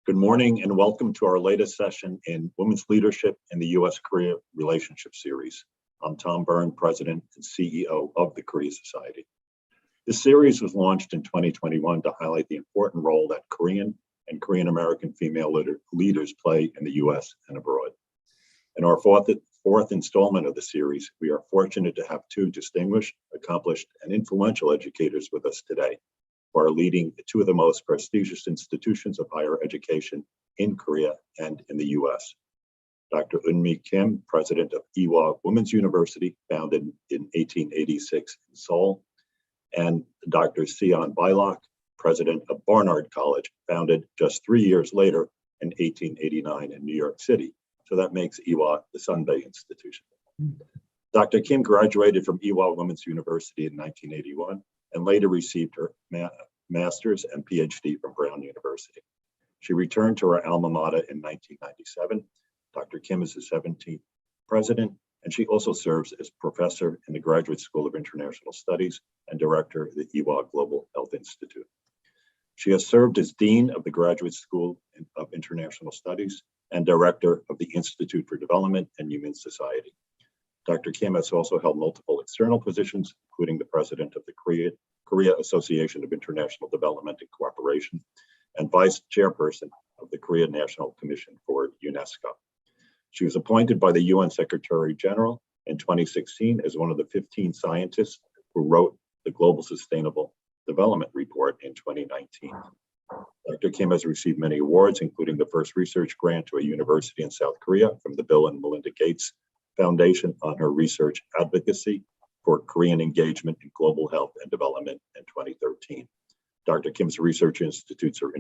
Good morning and welcome to our latest session in Women's Leadership in the U.S.-Korea Relationship Series. I'm Tom Byrne, President and CEO of the Korea Society. This series was launched in 2021 to highlight the important role that Korean and Korean American female leaders play in the U.S. and abroad. In our fourth installment of the series, we are fortunate to have two distinguished, accomplished, and influential educators with us today, who are leading two of the most prestigious institutions of higher education in Korea and in the US. Dr. Eun Mee Kim, president of Ewha Womans University, founded in 1886 in Seoul, and Dr. Sian Leah Beilock, president of Barnard College, founded just 3 years later in 1889 in New York City. So that makes Ewha the Sunday institution. Dr. Kim graduated from Ewha Womans University in 1981 and later received her master's and PhD from Brown University. She returned to her alma mater in 1997. Dr. Kim is the 17th president, and she also serves as professor in the Graduate School of International Studies and director of the Ewha Global Health Institute. She has served as dean of the Graduate School of International Studies and director of the Institute for Development and Human Society. Dr. Kim has also held multiple external positions, including the president of the Korea Association of International Development and Cooperation and vice chairperson of the Korea National Commission for UNESCO. She was appointed by the UN Secretary General in 2016 as one of the 15 scientists who wrote the Global Sustainable Development Report in 2019. Dr. Kim has received many awards, including the first research grant to a university in South Korea from the Bill and Melinda Gates Foundation on her research advocacy for Korean engagement in global health and development in 2013. Dr. Kim's research institutes are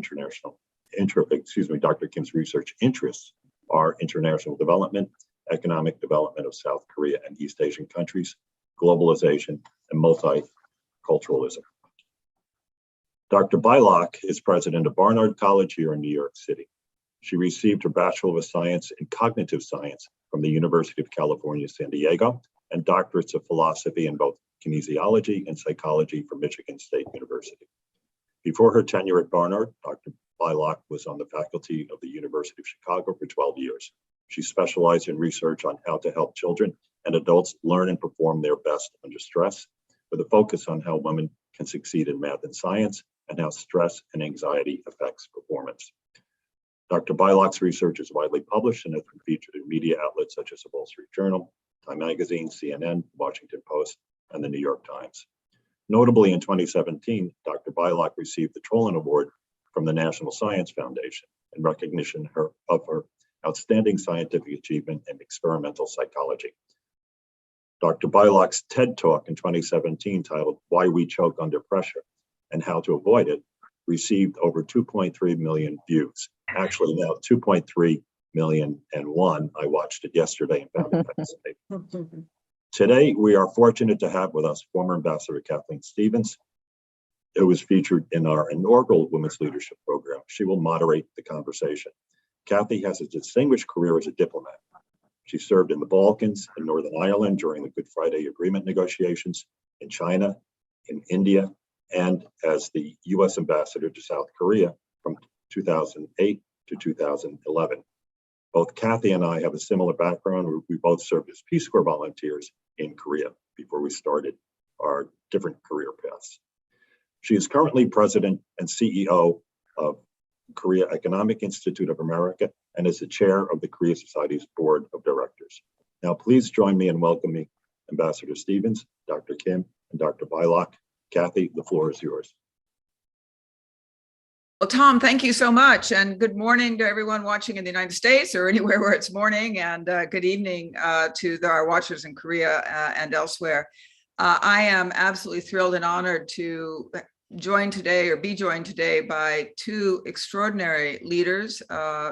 Dr. Kim's research interests are international development, economic development of South Korea and East Asian countries, globalization, and multiculturalism. Dr. Beilock is president of Barnard College here in New York City. She received her Bachelor of Science in Cognitive Science from the University of California, San Diego, and doctorates of philosophy in both kinesiology and psychology from Michigan State University. Before her tenure at Barnard, Dr. Beilock was on the faculty of the University of Chicago for 12 years. She specialized in research on how to help children and adults learn and perform their best under stress, with a focus on how women can succeed in math and science and how stress and anxiety affects performance. Dr. Beilock's research is widely published and has been featured in media outlets such as the Wall Street Journal, Time Magazine, CNN, Washington Post, and the New York Times. Notably, in 2017, Dr. Beilock received the Trollin Award from the National Science Foundation in recognition of her outstanding scientific achievement in experimental psychology. Dr. Beilock's TED Talk in 2017, titled Why We Choke Under Pressure and How to Avoid It, received over 2.3 million views. Actually, now 2.3 million and one. I watched it yesterday and found it fascinating. Today, we are fortunate to have with us former Ambassador Kathleen Stephens, who was featured in our inaugural Women's Leadership Program. She will moderate the conversation. Kathy has a distinguished career as a diplomat. She served in the Balkans, in Northern Ireland during the Good Friday Agreement negotiations, in China, in India, and as the U.S. Ambassador to South Korea from 2008 to 2011. Both Kathy and I have a similar background. We both served as Peace Corps volunteers in Korea before we started our different career paths. She is currently president and CEO of Korea Economic Institute of America and is the chair of the Korea Society's board of directors. Now, please join me in welcoming Ambassador Stephens, Dr. Kim, and Dr. Beilock. Kathy, the floor is yours. Well, Tom, thank you so much. And good morning to everyone watching in the United States or anywhere where it's morning. And good evening to our watchers in Korea and elsewhere. I am absolutely thrilled and honored to join today or be joined today by two extraordinary leaders,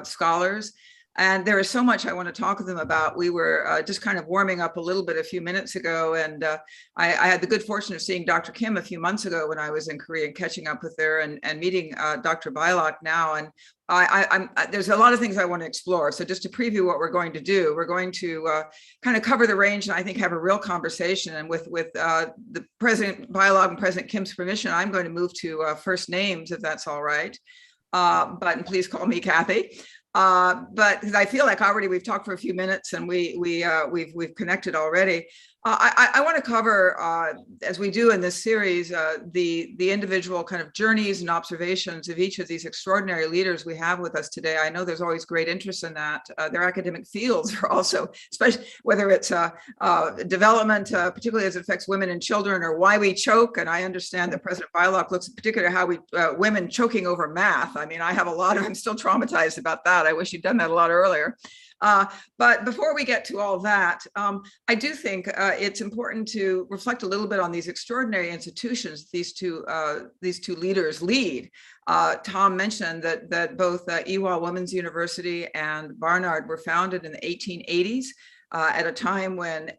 scholars. And there is so much I want to talk to them about. We were just kind of warming up a little bit a few minutes ago, and I had the good fortune of seeing Dr. Kim a few months ago when I was in Korea and catching up with her and meeting Dr. Beilock now. And there's a lot of things I want to explore. So just to preview what we're going to do, we're going to kind of cover the range and I think have a real conversation. And with the President Beilock and President Kim's permission, I'm going to move to first names, if that's all right. but please call me Kathy. But because I feel like already we've talked for a few minutes and we've connected already. I want to cover, as we do in this series, the individual kind of journeys and observations of each of these extraordinary leaders we have with us today. I know there's always great interest in that. Their academic fields are also, especially whether it's development, particularly as it affects women and children, or why we choke. And I understand that President Beilock looks at particularly how women choking over math. I mean, I'm still traumatized about that. I wish you'd done that a lot earlier. But before we get to all that, I do think it's important to reflect a little bit on these extraordinary institutions these two leaders lead. Tom mentioned that both Ewha Womans University and Barnard were founded in the 1880s. At a time when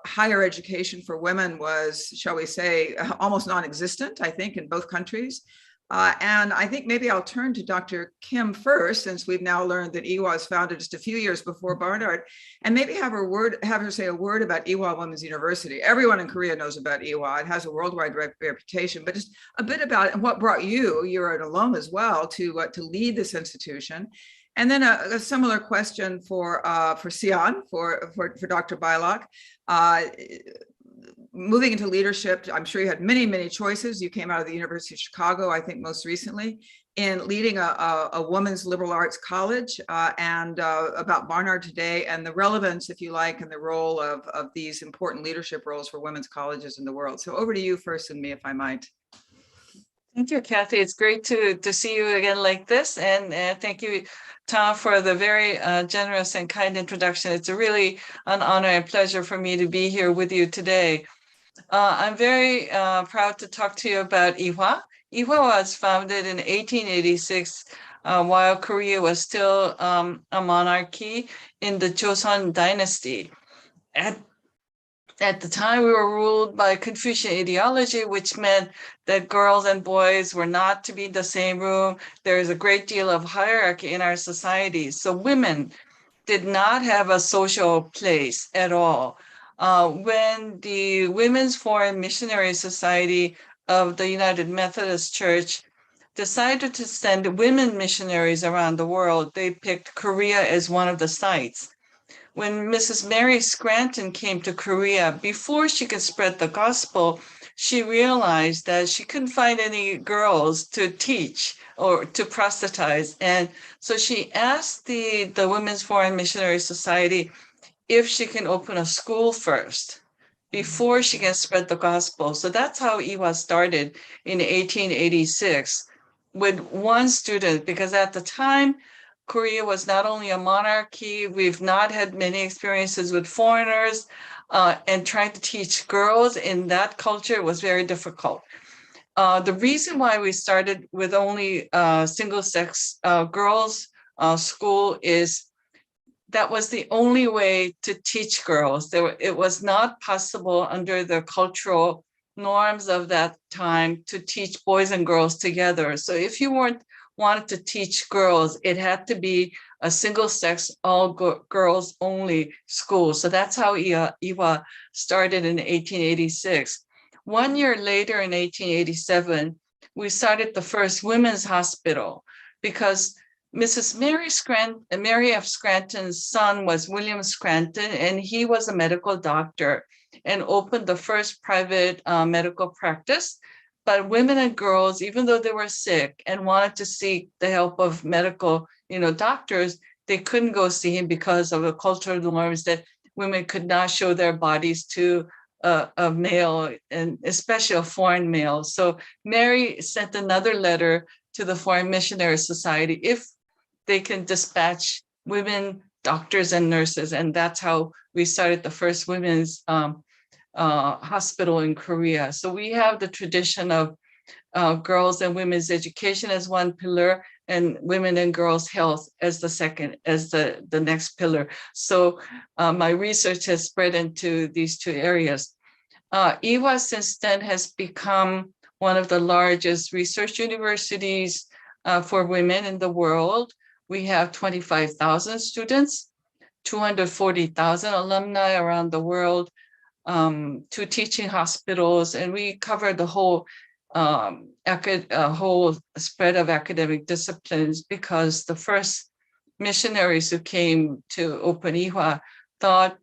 higher education for women was, shall we say, almost non-existent, I think, in both countries. And I think maybe I'll turn to Dr. Kim first, since we've now learned that Ewha was founded just a few years before Barnard, and maybe have her say a word about Ewha Womans University. Everyone in Korea knows about Ewha. It has a worldwide reputation, but just a bit about it and what brought you, you're an alum as well, to lead this institution. And then a similar question for Sian, for Dr. Beilock. Moving into leadership, I'm sure you had many, many choices. You came out of the University of Chicago, I think most recently, in leading a women's liberal arts college, and about Barnard today and the relevance, if you like, and the role of these important leadership roles for women's colleges in the world. So over to you first, and me, if I might. Thank you, Kathy. It's great to see you again like this. And thank you, Tom, for the very generous and kind introduction. It's really an honor and pleasure for me to be here with you today. I'm very proud to talk to you about Ewha. Ewha was founded in 1886 while Korea was still a monarchy in the Joseon dynasty. At the time, we were ruled by Confucian ideology, which meant that girls and boys were not to be in the same room. There is a great deal of hierarchy in our society. So women did not have a social place at all. When the Women's Foreign Missionary Society of the United Methodist Church decided to send women missionaries around the world, they picked Korea as one of the sites. When Mrs. Mary Scranton came to Korea, before she could spread the gospel, she realized that she couldn't find any girls to teach or to proselytize. And so she asked the Women's Foreign Missionary Society if she can open a school first before she can spread the gospel. So that's how Ewha started in 1886 with one student, because at the time, Korea was not only a monarchy, we've not had many experiences with foreigners, and trying to teach girls in that culture was very difficult. The reason why we started with only single-sex girls' school is that was the only way to teach girls. It was not possible under the cultural norms of that time to teach boys and girls together. So if you wanted to teach girls, it had to be a single-sex, all girls only school. So that's how Ewha started in 1886. 1 year later, in 1887, we started the first women's hospital because Mrs. Mary F. Scranton's son was William Scranton, and he was a medical doctor and opened the first private medical practice. But women and girls, even though they were sick and wanted to seek the help of medical, doctors, they couldn't go see him because of the cultural norms that women could not show their bodies to a male, and especially a foreign male. So Mary sent another letter to the Foreign Missionary Society if they can dispatch women doctors and nurses. And that's how we started the first women's hospital in Korea. So we have the tradition of girls and women's education as one pillar, and women and girls' health as the second, as the next pillar. So my research has spread into these two areas. Ewha since then has become one of the largest research universities for women in the world. We have 25,000 students, 240,000 alumni around the world, 2 teaching hospitals, and we cover the whole a whole spread of academic disciplines, because the first missionaries who came to open Ewha thought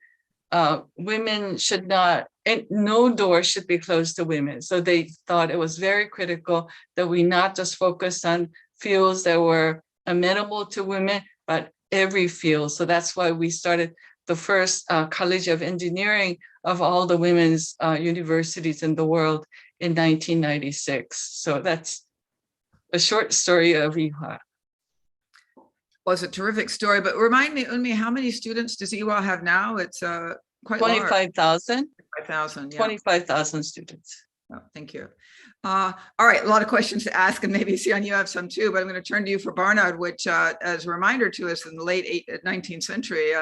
women should not, and no door should be closed to women. So they thought it was very critical that we not just focus on fields that were amenable to women, but every field. So that's why we started the first College of Engineering of all the women's universities in the world in 1996. So that's a short story of Ewha. Well, it's a terrific story, but remind me, Eun Mee, how many students does Ewha have now? It's quite large. 25,000. 25,000, yeah. 25,000 students. Oh, thank you. All right, a lot of questions to ask, and maybe Sian, you have some too, but I'm going to turn to you for Barnard, which as a reminder to us, in the late 19th century,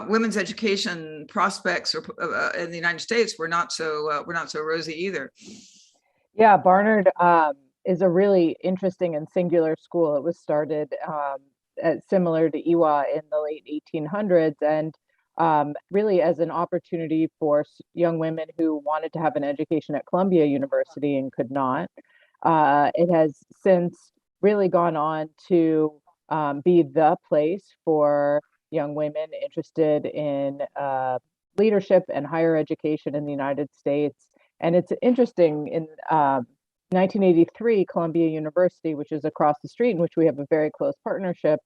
women's education prospects in the United States were not so rosy either. Yeah, Barnard is a really interesting and singular school. It was started similar to Ewha in the late 1800s, and really as an opportunity for young women who wanted to have an education at Columbia University and could not. It has since really gone on to be the place for young women interested in leadership and higher education in the United States. And it's interesting, in 1983, Columbia University, which is across the street, in which we have a very close partnership,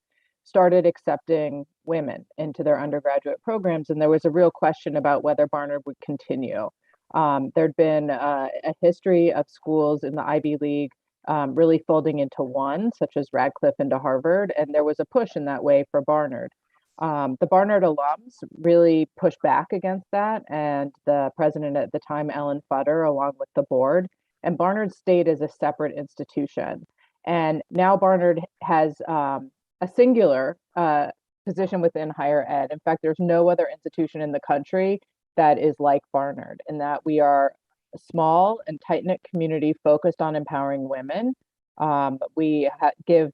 started accepting women into their undergraduate programs. And there was a real question about whether Barnard would continue. There'd been a history of schools in the Ivy League really folding into one, such as Radcliffe into Harvard, and there was a push in that way for Barnard. The Barnard alums really pushed back against that, and the president at the time, Ellen Futter, along with the board, and Barnard stayed as a separate institution. And now Barnard has a singular position within higher ed. In fact, there's no other institution in the country that is like Barnard, in that we are a small and tight-knit community focused on empowering women. We give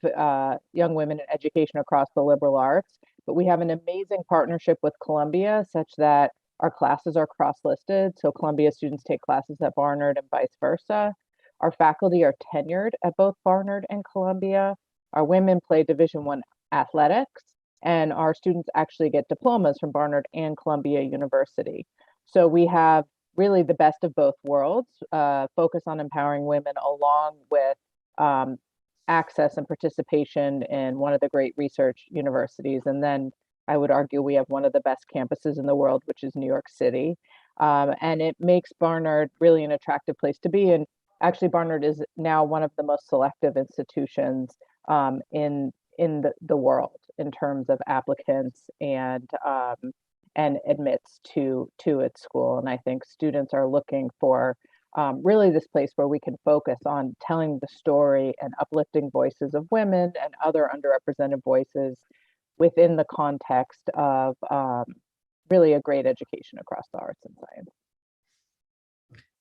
young women an education across the liberal arts, but we have an amazing partnership with Columbia such that our classes are cross-listed. So Columbia students take classes at Barnard and vice versa. Our faculty are tenured at both Barnard and Columbia. Our women play Division I athletics, and our students actually get diplomas from Barnard and Columbia University. So we have really the best of both worlds, focus on empowering women along with access and participation in one of the great research universities. And then I would argue we have one of the best campuses in the world, which is New York City. And it makes Barnard really an attractive place to be. And actually, Barnard is now one of the most selective institutions in the world in terms of applicants and admits to its school. And I think students are looking for really this place where we can focus on telling the story and uplifting voices of women and other underrepresented voices within the context of really a great education across the arts and science.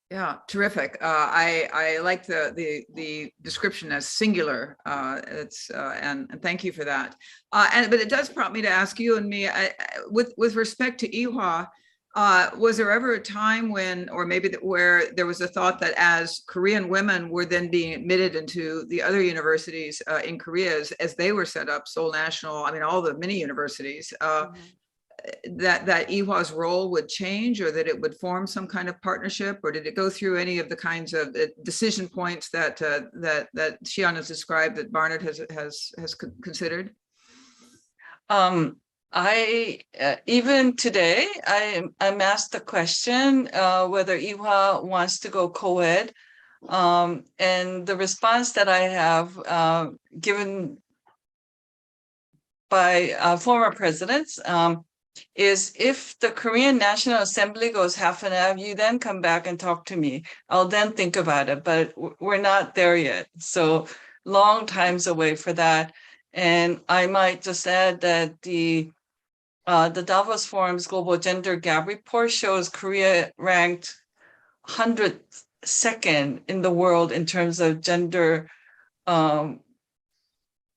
Yeah, terrific. I like the description as singular. And thank you for that. But it does prompt me to ask you and me, with respect to Ewha, was there ever a time when, or maybe where there was a thought that as Korean women were then being admitted into the other universities in Korea as they were set up, Seoul National, I mean, all the mini universities, that Ewha's role would change, or that it would form some kind of partnership, or did it go through any of the kinds of decision points that Sian has described that Barnard has considered? Even today, I'm asked the question whether Ewha wants to go co-ed, and the response that I have given by former presidents is, if the Korean National Assembly goes half and half, you then come back and talk to me. I'll then think about it, but we're not there yet. So long times away for that. And I might just add that the Davos Forum's Global Gender Gap Report shows Korea ranked 102nd in the world in terms of gender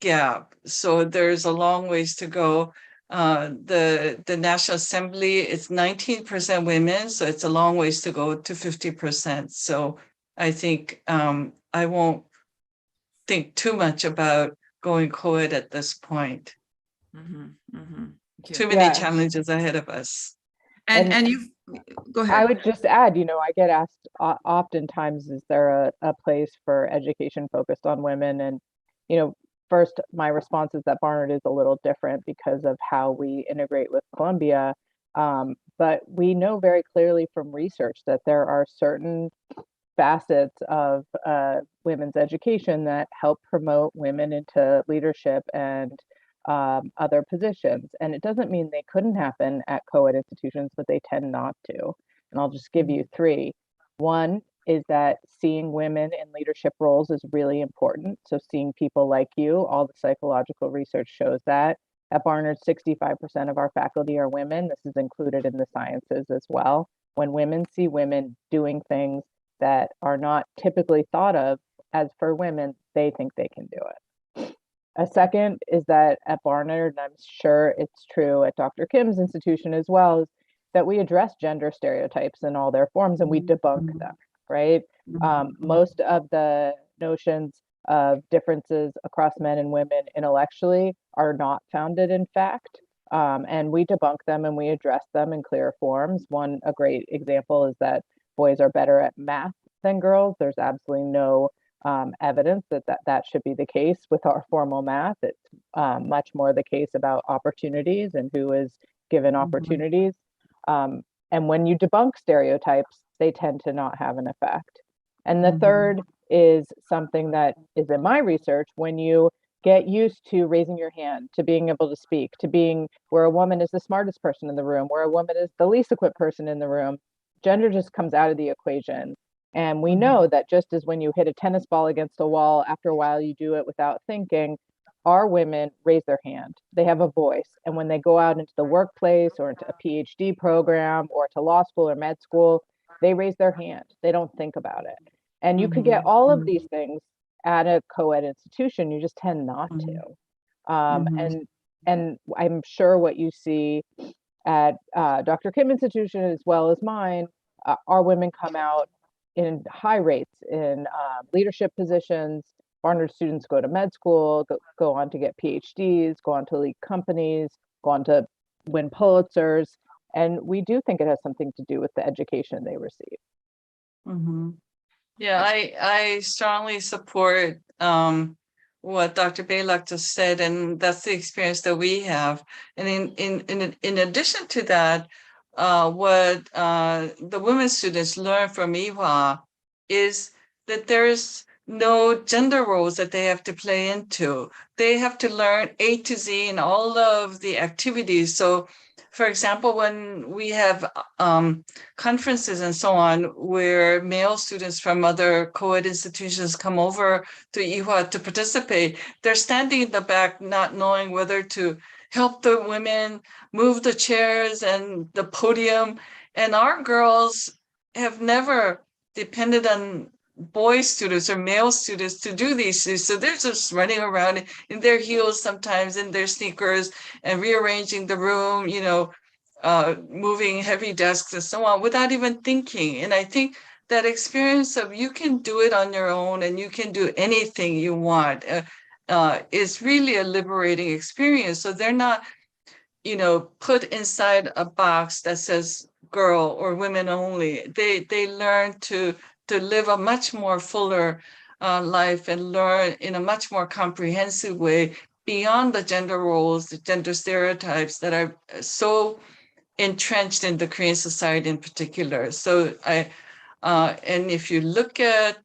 gap. So there's a long ways to go. The National Assembly is 19% women, so it's a long ways to go to 50%. So I think I won't think too much about going co-ed at this point. Too many Yeah. challenges ahead of us. And you go I ahead. would just add, I get asked oftentimes, is there a place for education focused on women? And, first, my response is that Barnard is a little different because of how we integrate with Columbia. But we know very clearly from research that there are certain facets of women's education that help promote women into leadership and other positions. And it doesn't mean they couldn't happen at co-ed institutions, but they tend not to. And I'll just give you three. One is that seeing women in leadership roles is really important. So seeing people like you, all the psychological research shows that. At Barnard, 65% of our faculty are women. This is included in the sciences as well. When women see women doing things that are not typically thought of as for women, they think they can do it. A second is that at Barnard, and I'm sure it's true at Dr. Kim's institution as well, is that we address gender stereotypes in all their forms and we debunk them, right? Most of the notions of differences across men and women intellectually are not founded in fact. And we debunk them and we address them in clear forms. A great example is that boys are better at math than girls. There's absolutely no evidence that should be the case with our formal math. It's much more the case about opportunities and who is given opportunities. And when you debunk stereotypes, they tend to not have an effect. And the third is something that is in my research. When you get used to raising your hand, to being able to speak, to being where a woman is the smartest person in the room, where a woman is the least equipped person in the room, gender just comes out of the equation. And we know that just as when you hit a tennis ball against a wall, after a while you do it without thinking, our women raise their hand. They have a voice. And when they go out into the workplace or into a PhD program or to law school or med school, they raise their hand. They don't think about it. And you could get all of these things at a co-ed institution. You just tend not to. And I'm sure what you see at Dr. Kim Institution as well as mine, our women come out in high rates in leadership positions. Barnard students go to med school, go on to get PhDs, go on to lead companies, go on to win Pulitzers. And we do think it has something to do with the education they receive. Yeah, I strongly support what Dr. Beilock just said, and that's the experience that we have. And in addition to that, what the women students learn from Ewha is that there's no gender roles that they have to play into. They have to learn A to Z in all of the activities. So, for example, when we have conferences and so on, where male students from other co-ed institutions come over to Ewha to participate, they're standing in the back, not knowing whether to help the women move the chairs and the podium. And our girls have never depended on boy students or male students to do these things. So they're just running around in their heels, sometimes in their sneakers, and rearranging the room, moving heavy desks and so on without even thinking. And I think that experience of you can do it on your own and you can do anything you want is really a liberating experience. So they're not, put inside a box that says girl or women only. They learn to live a much more fuller life and learn in a much more comprehensive way beyond the gender roles, the gender stereotypes that are so entrenched in the Korean society in particular. So and if you look at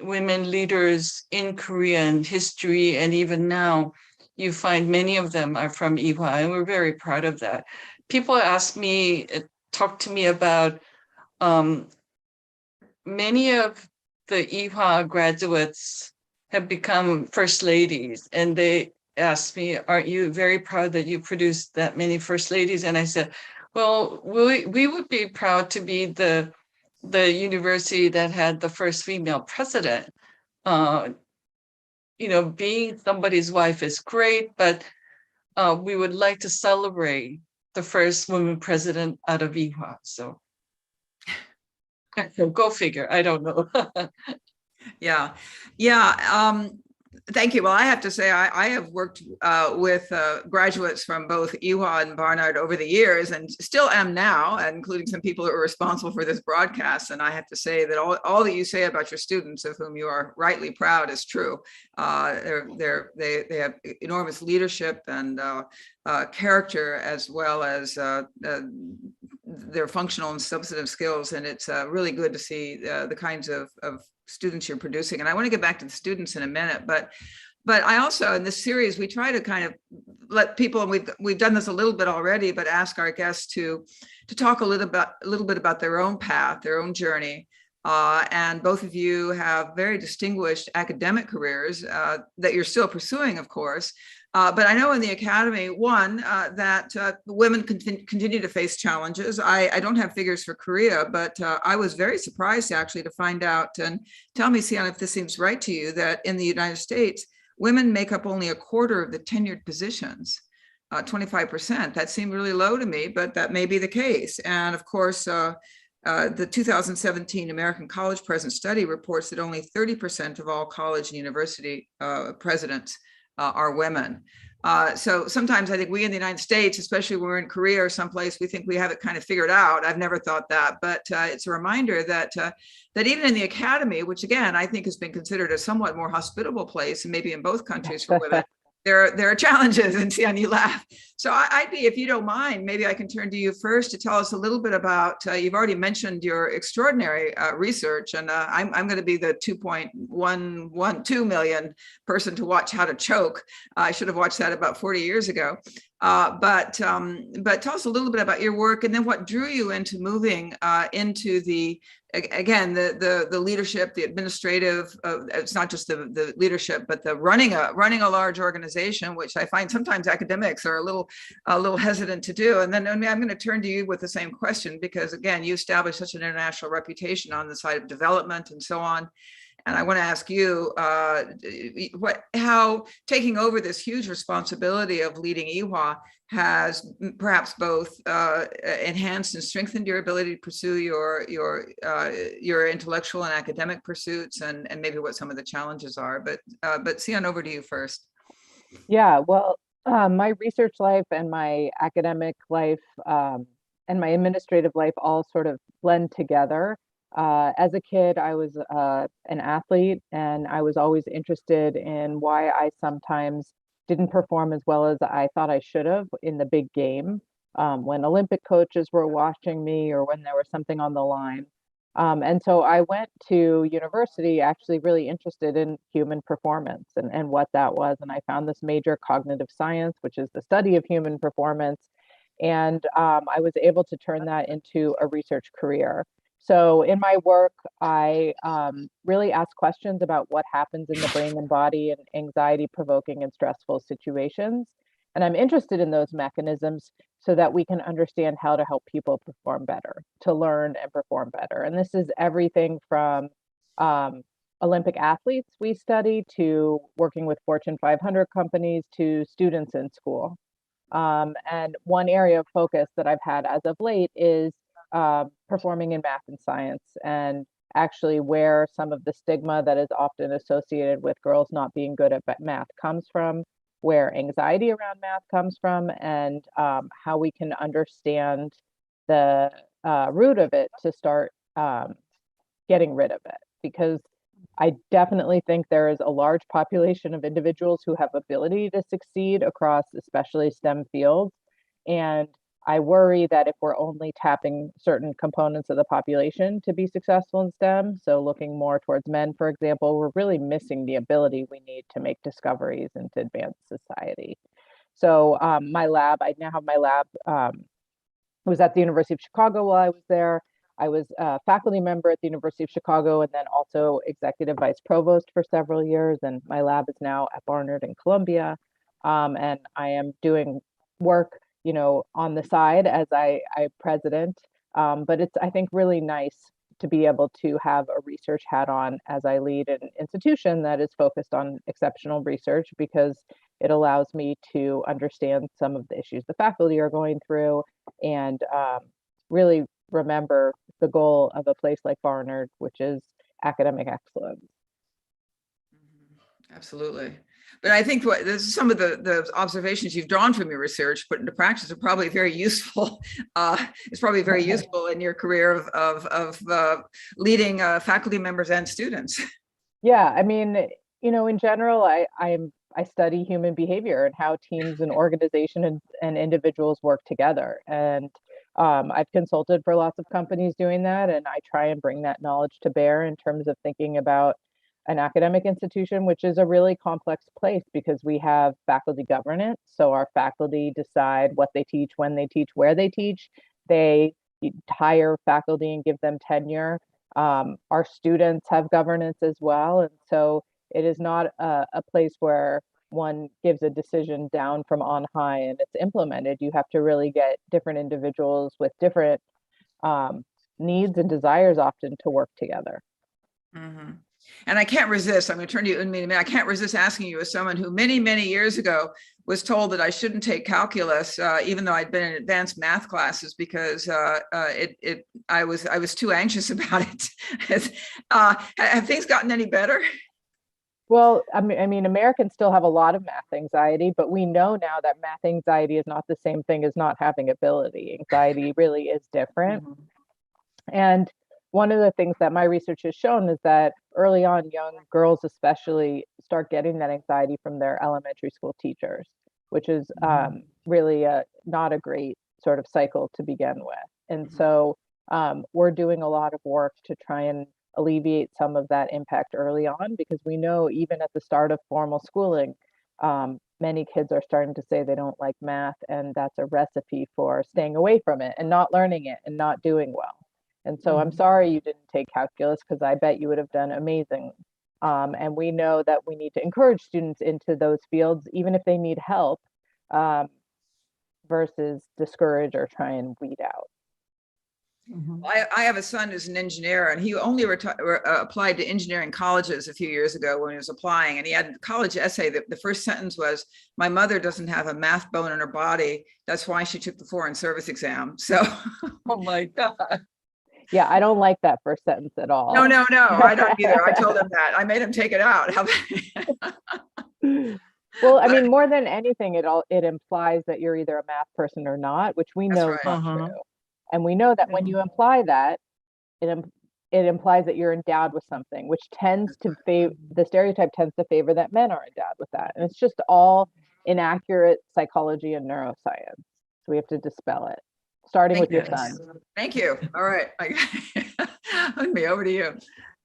women leaders in Korean history and even now, you find many of them are from Ewha, and we're very proud of that. People talk to me about many of the Ewha graduates have become first ladies, and they asked me, aren't you very proud that you produced that many first ladies? And I said, well, we would be proud to be the university that had the first female president. Being somebody's wife is great, but we would like to celebrate the first woman president out of Ewha. So Go figure. I don't know. Yeah, yeah. Thank you. Well, I have to say, I have worked with graduates from both Ewha and Barnard over the years, and still am now, including some people who are responsible for this broadcast. And I have to say that all that you say about your students, of whom you are rightly proud, is true. They have enormous leadership and character, as well as their functional and substantive skills. And it's really good to see the kinds of students you're producing. And I want to get back to the students in a minute, but I also, in this series, we try to kind of let people, and we've done this a little bit already, but ask our guests to talk a little bit about their own path, their own journey. And both of you have very distinguished academic careers that you're still pursuing, of course. But I know in the academy, that women continue to face challenges. I don't have figures for Korea, but I was very surprised actually to find out, and tell me, Sian, if this seems right to you, that in the United States, women make up only a quarter of the tenured positions, 25%. That seemed really low to me, but that may be the case. And of course, the 2017 American College President Study reports that only 30% of all college and university presidents are women. So sometimes I think we in the United States, especially when we're in Korea or someplace, we think we have it kind of figured out. I've never thought that, but it's a reminder that even in the academy, which again, I think has been considered a somewhat more hospitable place, and maybe in both countries for women, there are challenges. And Sian, you laugh. So I'd be, if you don't mind, maybe I can turn to you first to tell us a little bit about, you've already mentioned your extraordinary research, and I'm going to be the 2.112 million person to watch How to Choke. I should have watched that about 40 years ago. But tell us a little bit about your work, and then what drew you into moving into the leadership, the administrative. It's not just the leadership, but the running a large organization, which I find sometimes academics are a little hesitant to do. And then I'm going to turn to you with the same question, because again, you established such an international reputation on the side of development and so on. And I want to ask you how taking over this huge responsibility of leading Ewha has perhaps both enhanced and strengthened your ability to pursue your intellectual and academic pursuits, and maybe what some of the challenges are. But Sian, over to you first. Yeah, well, my research life and my academic life and my administrative life all sort of blend together. As a kid, I was an athlete, and I was always interested in why I sometimes didn't perform as well as I thought I should have in the big game, when Olympic coaches were watching me or when there was something on the line. And so I went to university actually really interested in human performance and what that was. And I found this major, cognitive science, which is the study of human performance. And I was able to turn that into a research career. So in my work, I really ask questions about what happens in the brain and body in anxiety-provoking and stressful situations. And I'm interested in those mechanisms so that we can understand how to help people perform better, to learn and perform better. And this is everything from Olympic athletes we study, to working with Fortune 500 companies, to students in school. And one area of focus that I've had as of late is performing in math and science, and actually where some of the stigma that is often associated with girls not being good at math comes from, where anxiety around math comes from, and how we can understand the root of it to start getting rid of it. Because I definitely think there is a large population of individuals who have ability to succeed across especially STEM fields. And I worry that if we're only tapping certain components of the population to be successful in STEM, so looking more towards men, for example, we're really missing the ability we need to make discoveries and to advance society. So my lab, I now have my lab, was at the University of Chicago while I was there. I was a faculty member at the University of Chicago, and then also executive vice provost for several years. And my lab is now at Barnard in Columbia. And I am doing work, on the side as I president. But it's, I think, really nice to be able to have a research hat on as I lead an institution that is focused on exceptional research, because it allows me to understand some of the issues the faculty are going through, and really remember the goal of a place like Barnard, which is academic excellence. Absolutely. But I think some of the observations you've drawn from your research put into practice are probably very useful. It's probably very useful in your career of leading faculty members and students. Yeah, I mean, in general, I study human behavior and how teams and organizations and individuals work together. And I've consulted for lots of companies doing that, and I try and bring that knowledge to bear in terms of thinking about an academic institution, which is a really complex place because we have faculty governance. So our faculty decide what they teach, when they teach, where they teach. They hire faculty and give them tenure. Our students have governance as well. And so it is not a place where one gives a decision down from on high and it's implemented. You have to really get different individuals with different needs and desires often to work together. Mm-hmm. And I can't resist, I'm going to turn to you, Eun Mee. I can't resist asking you, as someone who many, many years ago was told that I shouldn't take calculus, even though I'd been in advanced math classes because I was too anxious about it. Have things gotten any better? Well, I mean, Americans still have a lot of math anxiety, but we know now that math anxiety is not the same thing as not having ability. Anxiety really is different. Mm-hmm. And one of the things that my research has shown is that early on, young girls especially start getting that anxiety from their elementary school teachers, which is really not a great sort of cycle to begin with. And so we're doing a lot of work to try and alleviate some of that impact early on, because we know even at the start of formal schooling, many kids are starting to say they don't like math, and that's a recipe for staying away from it and not learning it and not doing well. And so I'm sorry you didn't take calculus, because I bet you would have done amazing. And we know that we need to encourage students into those fields, even if they need help, versus discourage or try and weed out. Mm-hmm. I have a son who's an engineer, and he only applied to engineering colleges a few years ago when he was applying. And he had a college essay that the first sentence was, "My mother doesn't have a math bone in her body. That's why she took the foreign service exam." So, oh my God. Yeah, I don't like that first sentence at all. No, I don't either. I told him that. I made him take it out. Well, I mean, more than anything, it implies that you're either a math person or not, which we know is not true. And we know that when you imply that, it implies that you're endowed with something, which tends to favor, the stereotype tends to favor that men are endowed with that. And it's just all inaccurate psychology and neuroscience. So we have to dispel it. Starting with your son. Thank you. All right. Eun Mee, over to you.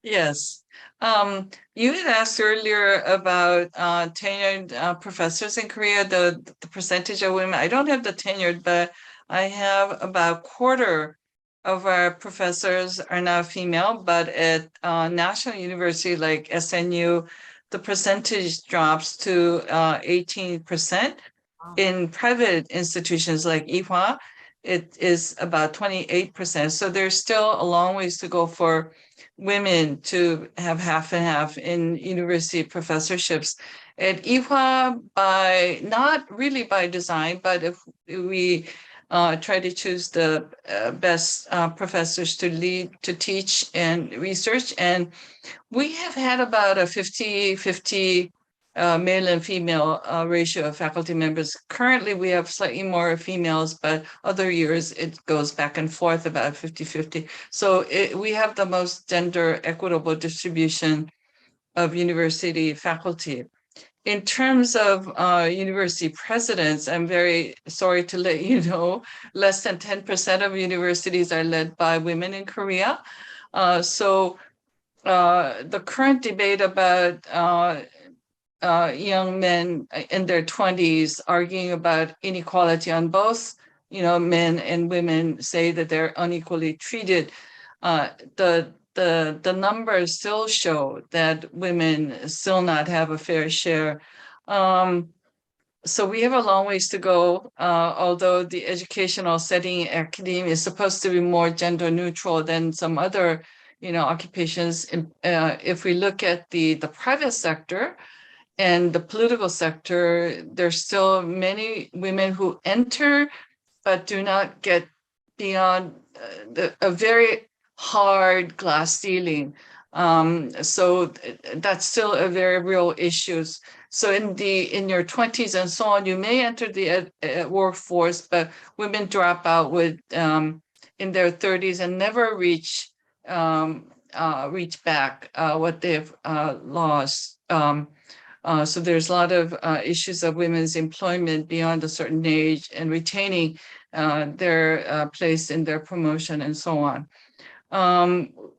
Yes. You had asked earlier about tenured professors in Korea, the percentage of women. I don't have the tenured, but I have about a quarter of our professors are now female, but at national university like SNU, the percentage drops to 18%. In private institutions like Ewha, it is about 28%. So there's still a long ways to go for women to have half and half in university professorships. At Ewha, not really by design, but if we try to choose the best professors to lead, to teach and research, and we have had about a 50-50 male and female ratio of faculty members. Currently, we have slightly more females, but other years it goes back and forth about 50-50. So we have the most gender equitable distribution of university faculty. In terms of university presidents, I'm very sorry to let you know, less than 10% of universities are led by women in Korea. So the current debate about young men in their 20s arguing about inequality on both, men and women say that they're unequally treated. The numbers still show that women still not have a fair share. So we have a long ways to go, although the educational setting in academia is supposed to be more gender neutral than some other, occupations. If we look at the private sector and the political sector, there's still many women who enter but do not get beyond a very hard glass ceiling. So that's still a very real issue. So in your 20s and so on, you may enter the workforce, but women drop out with in their 30s and never reach back what they've lost. So there's a lot of issues of women's employment beyond a certain age and retaining their place in their promotion and so on.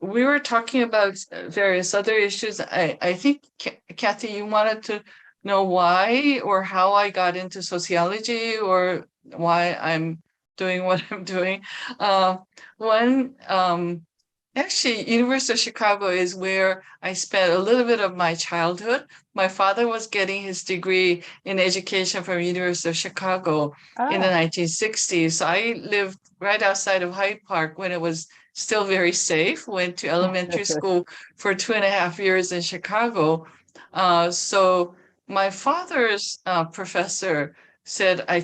We were talking about various other issues. I think, Kathy, you wanted to know why or how I got into sociology or why I'm doing what I'm doing. Actually, University of Chicago is where I spent a little bit of my childhood. My father was getting his degree in education from University of Chicago in the 1960s. So I lived right outside of Hyde Park when it was still very safe, went to elementary school for 2.5 years in Chicago. So my father's professor said, I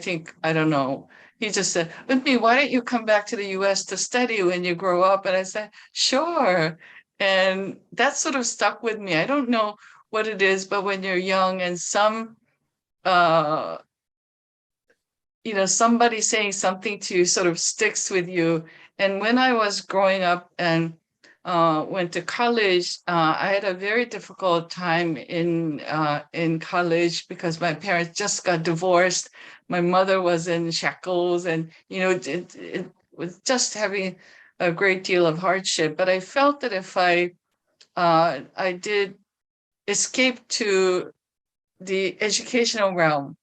don't know, he just said, "Eun Mee, why don't you come back to the US to study when you grow up?" And I said, "Sure." And that sort of stuck with me. I don't know what it is, but when you're young and somebody saying something to you sort of sticks with you. And when I was growing up and went to college, I had a very difficult time in college because my parents just got divorced. My mother was in shackles, and it was just having a great deal of hardship. But I felt that if I did escape to the educational realm,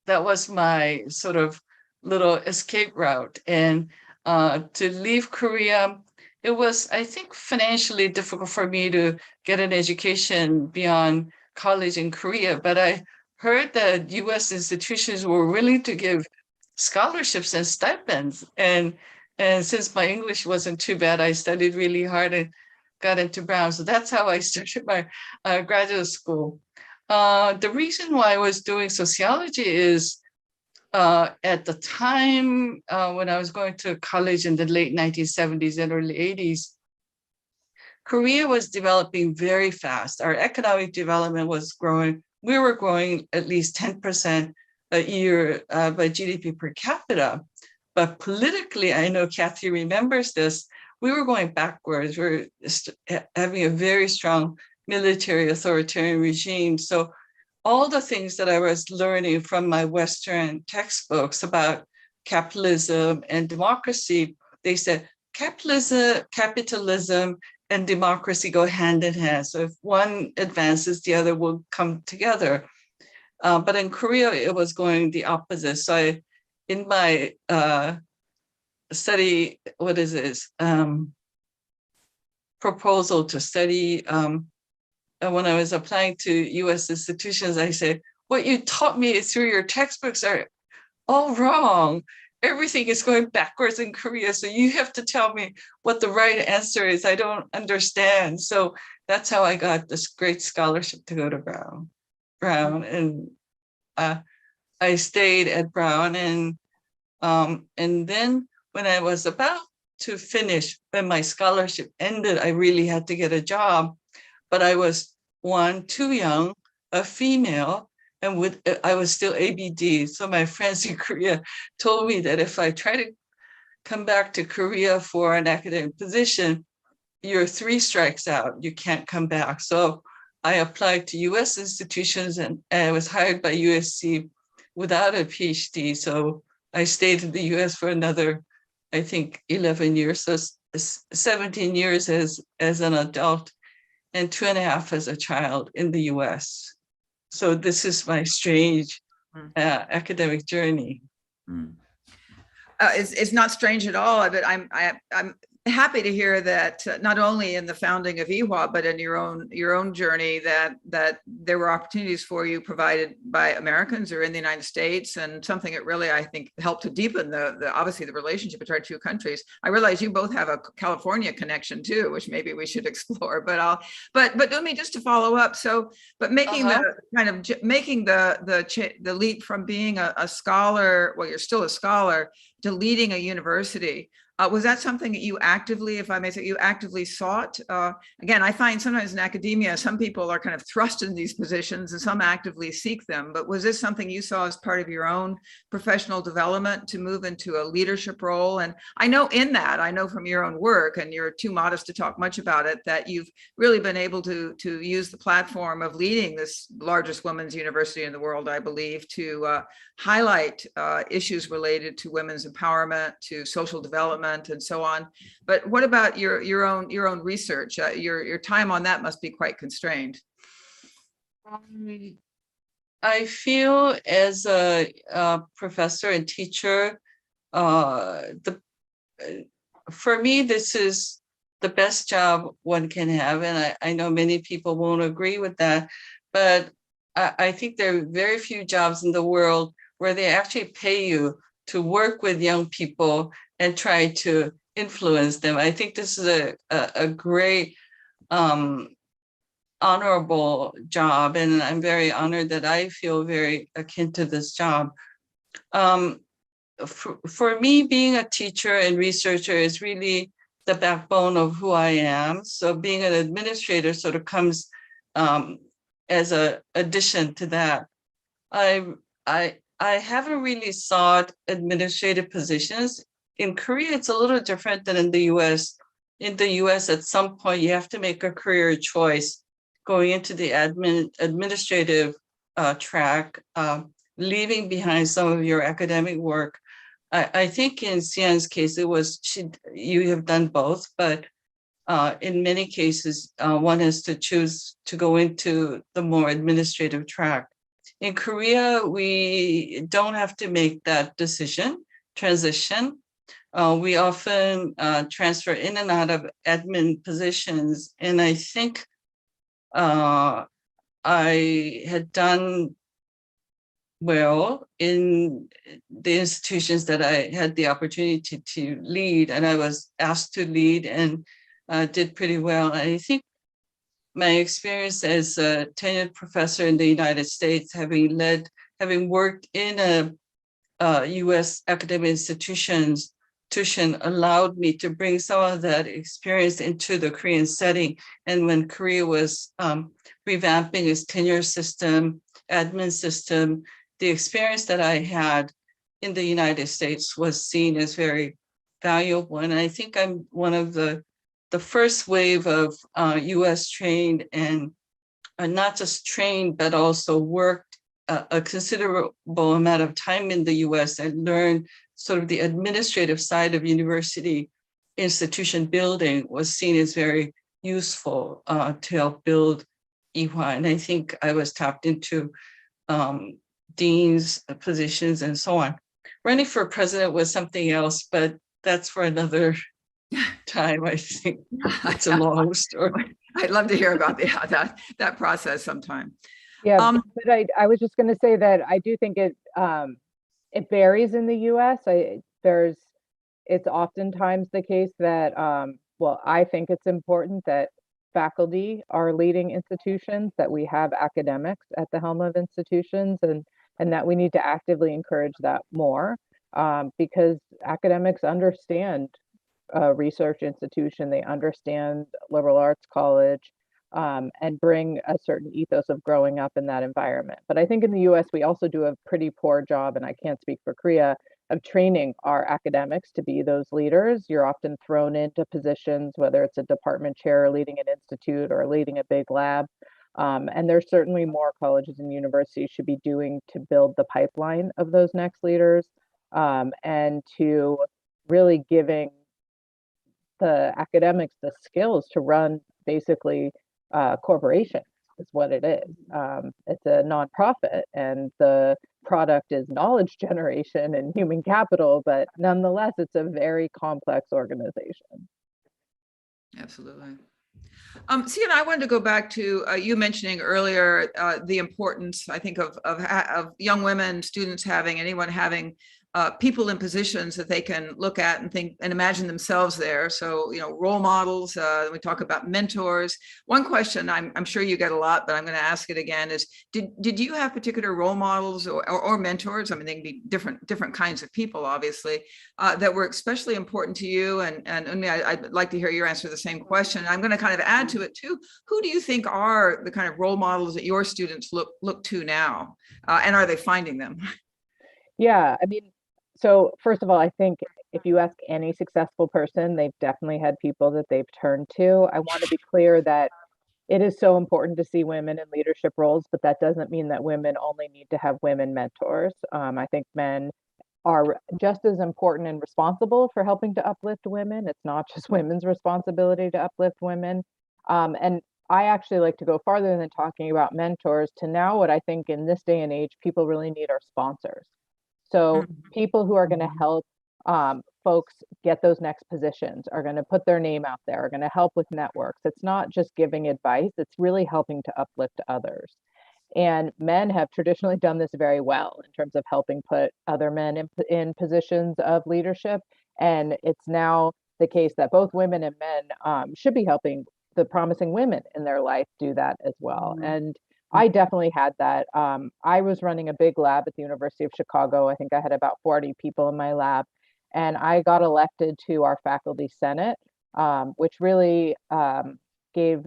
that was my sort of little escape route. And to leave Korea, it was, I think, financially difficult for me to get an education beyond college in Korea. But I heard that US institutions were willing to give scholarships and stipends. And since my English wasn't too bad, I studied really hard and got into Brown. So that's how I started my graduate school. The reason why I was doing sociology is at the time when I was going to college in the late 1970s and early 80s, Korea was developing very fast. Our economic development was growing. We were growing at least 10% a year by GDP per capita. But politically, I know Kathy remembers this, we were going backwards. We were having a very strong military authoritarian regime. So all the things that I was learning from my Western textbooks about capitalism and democracy, they said capitalism and democracy go hand in hand. So if one advances, the other will come together. But in Korea, it was going the opposite. So in my study, proposal to study, when I was applying to US institutions, I said, what you taught me through your textbooks are all wrong. Everything is going backwards in Korea. So you have to tell me what the right answer is. I don't understand. So that's how I got this great scholarship to go to Brown. And I stayed at Brown. And then when I was about to finish, when my scholarship ended, I really had to get a job. But I was, one, too young, a female, and I was still ABD. So my friends in Korea told me that if I try to come back to Korea for an academic position, you're 3 strikes out, you can't come back. So I applied to US institutions and I was hired by USC without a PhD. So I stayed in the US for another, I think, 11 years. So 17 years as an adult and 2.5 as a child in the US. So this is my strange academic journey. It's not strange at all, but I'm happy to hear that not only in the founding of Ewha, but in your own journey, that there were opportunities for you provided by Americans or in the United States, and something that really, I think, helped to deepen the obviously the relationship between our 2 countries. I realize you both have a California connection too, which maybe we should explore. But let me just to follow up. So, but making the leap from being a scholar, well, you're still a scholar, to leading a university. Was that something that you actively, if I may say, you actively sought? Again, I find sometimes in academia, some people are kind of thrust in these positions and some actively seek them. But was this something you saw as part of your own professional development to move into a leadership role? And I know from your own work, and you're too modest to talk much about it, that you've really been able to use the platform of leading this largest women's university in the world, I believe, to highlight issues related to women's empowerment, to social development, and so on. But what about your own research? Your time on that must be quite constrained. I feel as a professor and teacher, for me, this is the best job one can have. And I know many people won't agree with that, but I think there are very few jobs in the world where they actually pay you to work with young people and try to influence them. I think this is a great honorable job, and I'm very honored that I feel very akin to this job. For me, being a teacher and researcher is really the backbone of who I am. So being an administrator sort of comes as an addition to that. I haven't really sought administrative positions. In Korea, it's a little different than in the US. In the US, at some point, you have to make a career choice going into the administrative track, leaving behind some of your academic work. I think in Sian's case, you have done both, but in many cases, one has to choose to go into the more administrative track. In Korea, we don't have to make that transition. We often transfer in and out of admin positions. And I think I had done well in the institutions that I had the opportunity to lead, and I was asked to lead and did pretty well. And I think my experience as a tenured professor in the United States, having worked in a US academic institution allowed me to bring some of that experience into the Korean setting. And when Korea was revamping its tenure system, admin system, the experience that I had in the United States was seen as very valuable. And I think I'm one of the first wave of US trained and not just trained, but also worked a considerable amount of time in the US and learned sort of the administrative side of university institution building was seen as very useful to help build Ewha. And I think I was tapped into dean's positions and so on. Running for president was something else, but that's for another time. I think it's a long story. I'd love to hear about that process sometime. Yeah, but I was just going to say that I do think it varies in the U.S. It's oftentimes the case that I think it's important that faculty are leading institutions, that we have academics at the helm of institutions, and that we need to actively encourage that more because academics understand a research institution, they understand liberal arts college, and bring a certain ethos of growing up in that environment. But I think in the US, we also do a pretty poor job, and I can't speak for Korea, of training our academics to be those leaders. You're often thrown into positions, whether it's a department chair leading an institute or leading a big lab. And there's certainly more colleges and universities should be doing to build the pipeline of those next leaders, and to really giving the academics the skills to run basically corporations is what it is. It's a nonprofit, and the product is knowledge generation and human capital, but nonetheless, it's a very complex organization. Absolutely. Sian, I wanted to go back to you mentioning earlier the importance, I think, of young women, students having people in positions that they can look at and think and imagine themselves there. So, role models, we talk about mentors. One question I'm sure you get a lot, but I'm going to ask it again is, did you have particular role models or mentors? I mean, they can be different kinds of people, obviously, that were especially important to you. And Eun Mee, I'd like to hear your answer to the same question. I'm going to kind of add to it too. Who do you think are the kind of role models that your students look to now? And are they finding them? Yeah, I mean, so first of all, I think if you ask any successful person, they've definitely had people that they've turned to. I want to be clear that it is so important to see women in leadership roles, but that doesn't mean that women only need to have women mentors. I think men are just as important and responsible for helping to uplift women. It's not just women's responsibility to uplift women. And I actually like to go farther than talking about mentors to now what I think in this day and age, people really need are sponsors. So people who are going to help folks get those next positions, are going to put their name out there, are going to help with networks. It's not just giving advice, it's really helping to uplift others. And men have traditionally done this very well in terms of helping put other men in positions of leadership. And it's now the case that both women and men should be helping the promising women in their life do that as well. And I definitely had that. I was running a big lab at the University of Chicago. I think I had about 40 people in my lab. And I got elected to our faculty senate, which really gave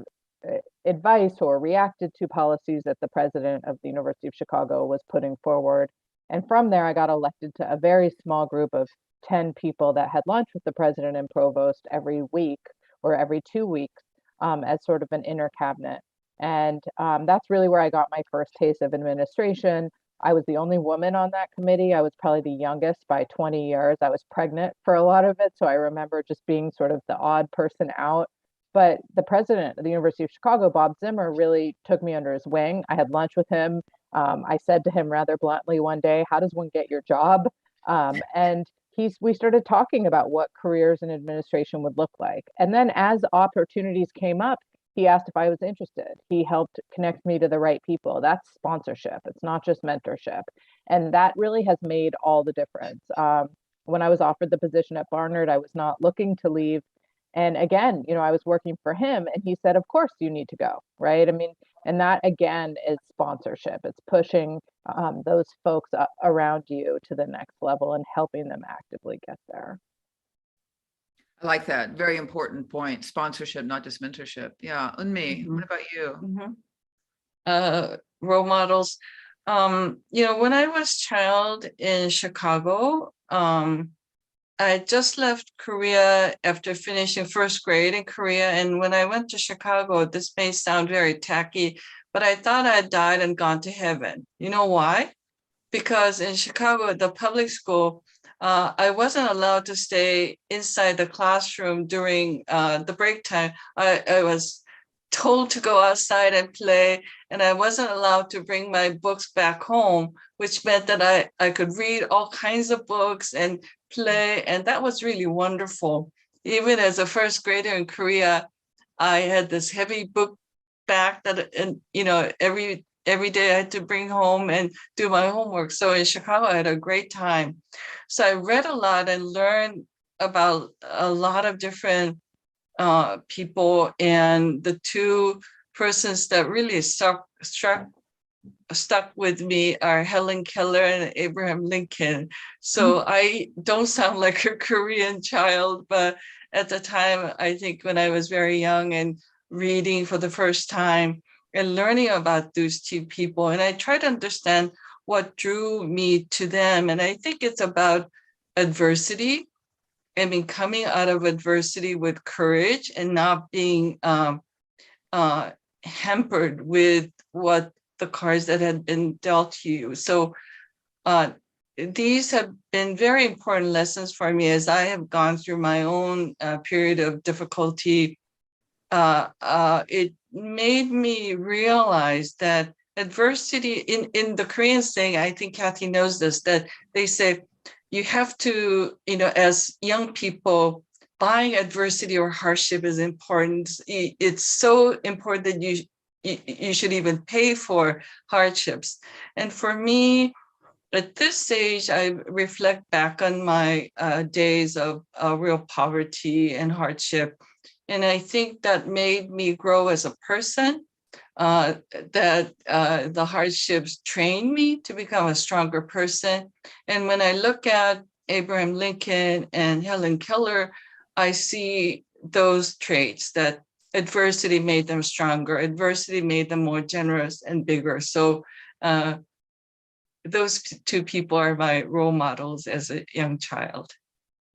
advice or reacted to policies that the president of the University of Chicago was putting forward. And from there, I got elected to a very small group of 10 people that had lunch with the president and provost every week or every 2 weeks as sort of an inner cabinet. And that's really where I got my first taste of administration. I was the only woman on that committee. I was probably the youngest by 20 years. I was pregnant for a lot of it. So I remember just being sort of the odd person out. But the president of the University of Chicago, Bob Zimmer, really took me under his wing. I had lunch with him. I said to him rather bluntly one day, how does one get your job? And we started talking about what careers in administration would look like. And then as opportunities came up, he asked if I was interested. He helped connect me to the right people. That's sponsorship. It's not just mentorship. And that really has made all the difference. When I was offered the position at Barnard, I was not looking to leave. And again, I was working for him and he said, of course you need to go, right? I mean, and that again is sponsorship. It's pushing those folks around you to the next level and helping them actively get there. I like that. Very important point. Sponsorship, not just mentorship. Yeah. Eun Mee, what about you? Role models. When I was a child in Chicago, I just left Korea after finishing first grade in Korea. And when I went to Chicago, this may sound very tacky, but I thought I had died and gone to heaven. You know why? Because in Chicago, the public school, I wasn't allowed to stay inside the classroom during the break time. I was told to go outside and play, and I wasn't allowed to bring my books back home, which meant that I could read all kinds of books and play, and that was really wonderful. Even as a first grader in Korea, I had this heavy book bag that, and every day I had to bring home and do my homework. So in Chicago, I had a great time. So I read a lot and learned about a lot of different people. And the two persons that really stuck with me are Helen Keller and Abraham Lincoln. So I don't sound like a Korean child, but at the time, I think when I was very young and reading for the first time, and learning about those two people. And I try to understand what drew me to them. And I think it's about adversity. I mean, coming out of adversity with courage and not being hampered with what the cards that had been dealt to you. So these have been very important lessons for me as I have gone through my own period of difficulty. It made me realize that adversity in the Korean saying, I think Kathy knows this, that they say you have to, as young people, buying adversity or hardship is important. It's so important that you should even pay for hardships. And for me, at this stage, I reflect back on my days of real poverty and hardship. And I think that made me grow as a person, that the hardships trained me to become a stronger person. And when I look at Abraham Lincoln and Helen Keller, I see those traits, that adversity made them stronger, adversity made them more generous and bigger. So those two people are my role models as a young child.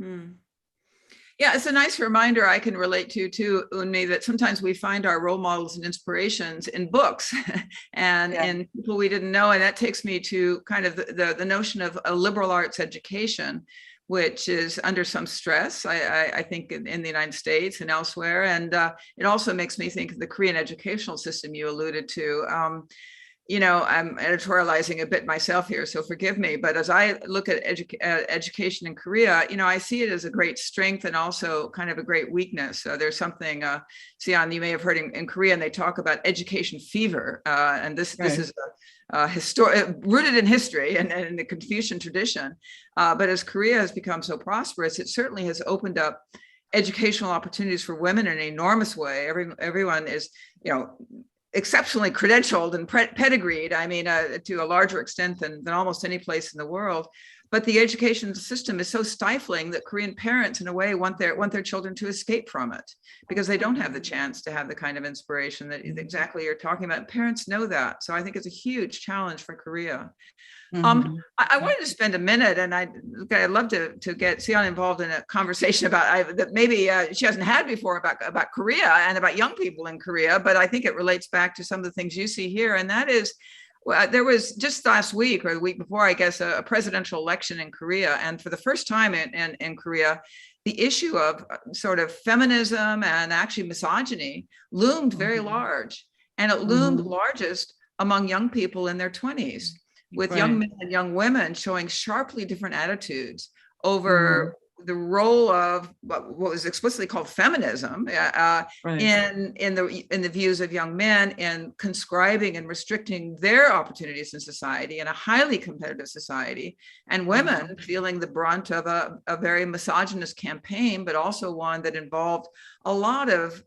Yeah, it's a nice reminder I can relate to too, Eun Mee, that sometimes we find our role models and inspirations in books and in people we didn't know. And that takes me to kind of the notion of a liberal arts education, which is under some stress, I think, in the United States and elsewhere. And it also makes me think of the Korean educational system you alluded to. You know, I'm editorializing a bit myself here, so forgive me. But as I look at education in Korea, you know, I see it as a great strength and also kind of a great weakness. There's something, Sian, you may have heard in Korea, and they talk about education fever. And this is rooted in history and in the Confucian tradition. But as Korea has become so prosperous, it certainly has opened up educational opportunities for women in an enormous way. Everyone is, you know, exceptionally credentialed and pedigreed, I mean, to a larger extent than almost any place in the world. But the education system is so stifling that Korean parents, in a way, want their children to escape from it because they don't have the chance to have the kind of inspiration that exactly you're talking about. Parents know that. So I think it's a huge challenge for Korea. I wanted to spend a minute, and I'd love to get Sian involved in a conversation about that maybe she hasn't had before about Korea and about young people in Korea, but I think it relates back to some of the things you see here, and that is, there was just last week or the week before, I guess, a presidential election in Korea, and for the first time in Korea, the issue of sort of feminism and actually misogyny loomed very large, and it loomed largest among young people in their 20s. With young men and young women showing sharply different attitudes over the role of what was explicitly called feminism in the views of young men in conscribing and restricting their opportunities in society in a highly competitive society, and women feeling the brunt of a very misogynist campaign, but also one that involved a lot of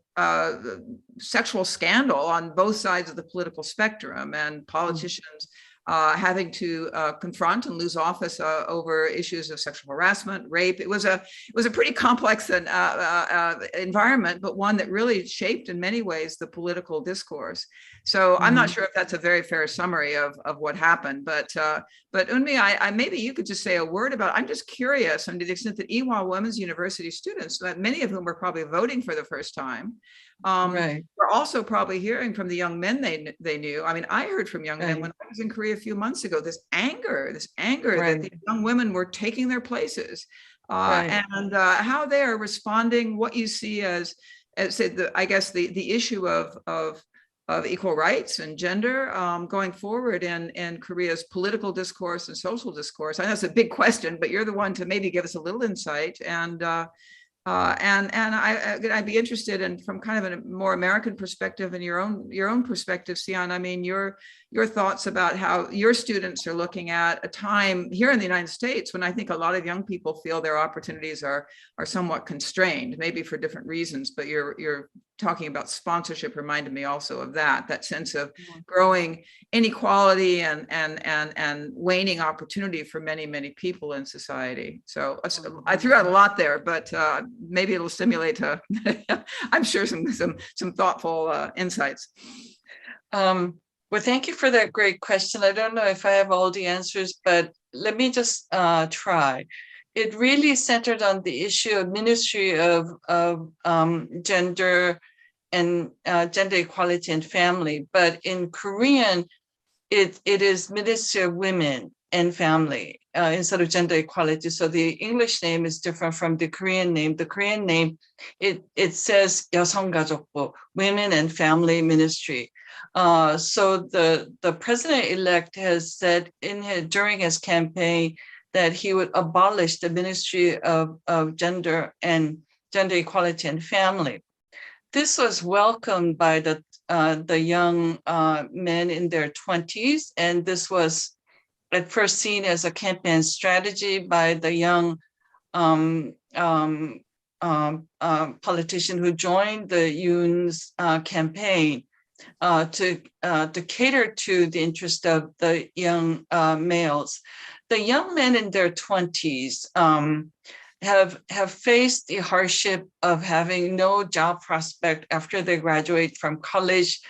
sexual scandal on both sides of the political spectrum, and politicians having to confront and lose office over issues of sexual harassment, rape. It was a pretty complex environment, but one that really shaped in many ways the political discourse. So I'm not sure if that's a very fair summary of what happened, but Eun Mee, I maybe you could just say a word about. I'm just curious, and to the extent that Ewha Womans University students, many of whom were probably voting for the first time, we're also probably hearing from the young men they knew. I mean, I heard from young men when I was in Korea a few months ago, this anger that the young women were taking their places, and how they are responding. What you see as I guess the issue of equal rights and gender going forward in Korea's political discourse and social discourse. I know it's a big question, but you're the one to maybe give us a little insight. And I'd be interested in, from kind of a more American perspective and your own perspective, Sian. I mean, your thoughts about how your students are looking at a time here in the United States when I think a lot of young people feel their opportunities are somewhat constrained, maybe for different reasons. But you're talking about sponsorship reminded me also of that sense of growing inequality and waning opportunity for many people in society. So I threw out a lot there, but maybe it'll stimulate I'm sure some thoughtful insights. Well, thank you for that great question. I don't know if I have all the answers, but let me just try. It really centered on the issue of Ministry of Gender and Gender Equality and Family. But in Korean, it is Ministry of Women and Family instead of Gender Equality. So the English name is different from the Korean name. The Korean name, it says 여성가족부, Women and Family Ministry. So the president-elect has said during his campaign that he would abolish the Ministry of Gender and Gender Equality and Family. This was welcomed by the young men in their 20s, and this was at first seen as a campaign strategy by the young politician who joined the Yoon's campaign to cater to the interest of the young males. The young men in their 20s have faced the hardship of having no job prospect after they graduate from college.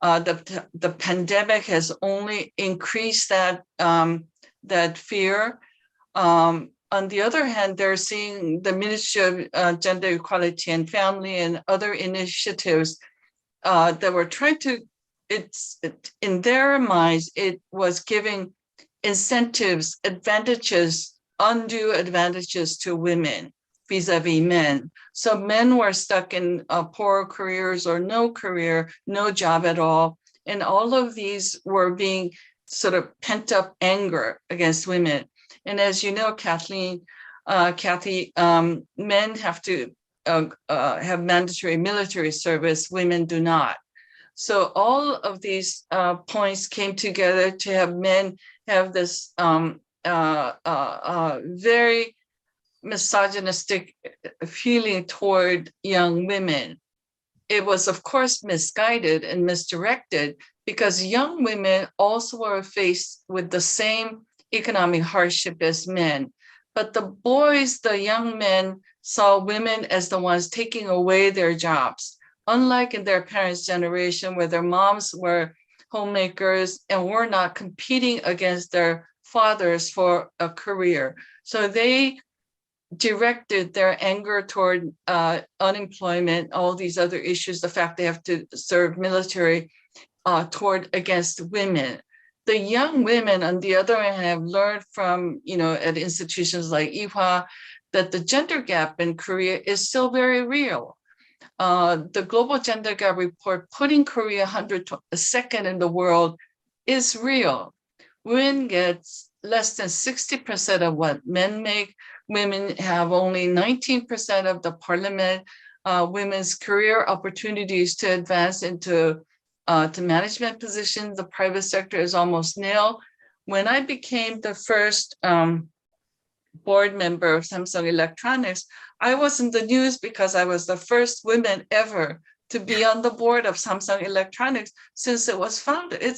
The pandemic has only increased that fear. On the other hand, they're seeing the Ministry of Gender Equality and Family and other initiatives that were trying to, in their minds, it was giving incentives, advantages, undue advantages to women vis-a-vis men. So men were stuck in poor careers or no career, no job at all. And all of these were being sort of pent up anger against women. And as you know, Kathy, men have to have mandatory military service, women do not. So all of these points came together to have men have this very misogynistic feeling toward young women. It was, of course, misguided and misdirected because young women also were faced with the same economic hardship as men. But the boys, the young men, saw women as the ones taking away their jobs, unlike in their parents' generation where their moms were homemakers and were not competing against their fathers for a career. So they directed their anger toward unemployment, all these other issues, the fact they have to serve military toward against women. The young women, on the other hand, have learned from, at institutions like Ewha, that the gender gap in Korea is still very real. The Global Gender Gap Report, putting Korea 102nd in the world, is real. Women get less than 60% of what men make. Women have only 19% of the parliament. Women's career opportunities to advance into to management positions, the private sector is almost nil. When I became the first board member of Samsung Electronics, I was in the news because I was the first woman ever to be on the board of Samsung Electronics since it was founded.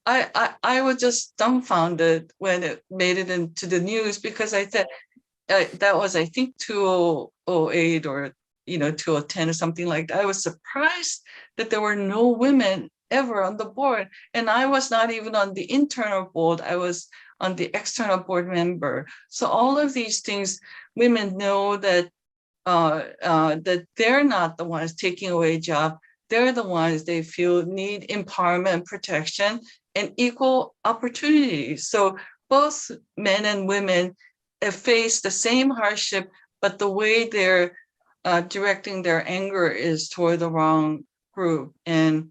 I was just dumbfounded when it made it into the news because I thought that was, I think, 2008 or 2010 or something like that. I was surprised that there were no women ever on the board. And I was not even on the internal board. I was on the external board member. So all of these things, women know that that they're not the ones taking away job. They're the ones they feel need empowerment and protection and equal opportunities. So both men and women have faced the same hardship, but the way they're directing their anger is toward the wrong group. And